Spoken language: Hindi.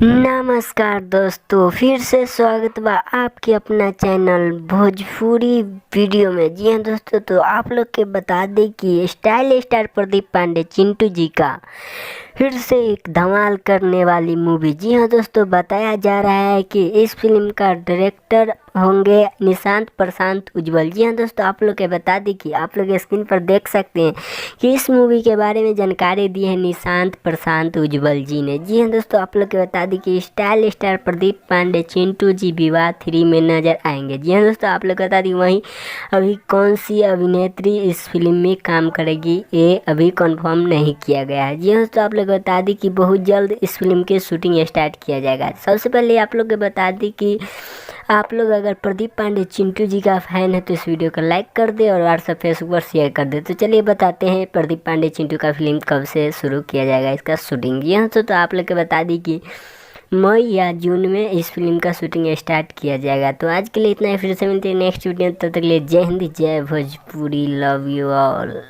नमस्कार दोस्तों, फिर से स्वागत बा आपके अपना चैनल भोजपुरी वीडियो में। जी हाँ दोस्तों, तो आप लोग के बता दें कि स्टाइल स्टार प्रदीप पांडे चिंटू जी का फिर से एक धमाल करने वाली मूवी। जी हाँ दोस्तों, बताया जा रहा है कि इस फिल्म का डायरेक्टर होंगे निशांत प्रशांत उज्ज्वल। जी हाँ दोस्तों, आप लोग के बता दें कि आप लोग स्क्रीन पर देख सकते हैं कि इस मूवी के बारे में जानकारी दी है निशांत प्रशांत उज्ज्वल जी ने। जी हाँ दोस्तों, आप लोग के बता दें कि स्टाइल स्टार प्रदीप पांडे चिंटू जी विवाह 3 में नजर आएंगे। जी हाँ दोस्तों, आप लोग को बता दें वहीं अभी कौन सी अभिनेत्री इस फिल्म में काम करेगी ये अभी कंफर्म नहीं किया गया है। जी हाँ दोस्तों, आप लोग को बता दें कि बहुत जल्द इस फिल्म की शूटिंग स्टार्ट किया जाएगा। सबसे पहले आप लोग को बता दें कि आप लोग अगर प्रदीप पांडे चिंटू जी का फैन है तो इस वीडियो को लाइक कर दे और व्हाट्सएप फेसबुक पर शेयर कर दे। तो चलिए बताते हैं प्रदीप पांडे चिंटू का फिल्म कब से शुरू किया जाएगा इसका शूटिंग। जी हाँ तो आप लोग को बता दी कि मई या जून में इस फिल्म का शूटिंग स्टार्ट किया जाएगा। तो आज के लिए इतना ही, फिर से मिलते हैं नेक्स्ट वीडियो। तब तक के लिए जय हिंद, जय भोजपुरी, लव यू ऑल।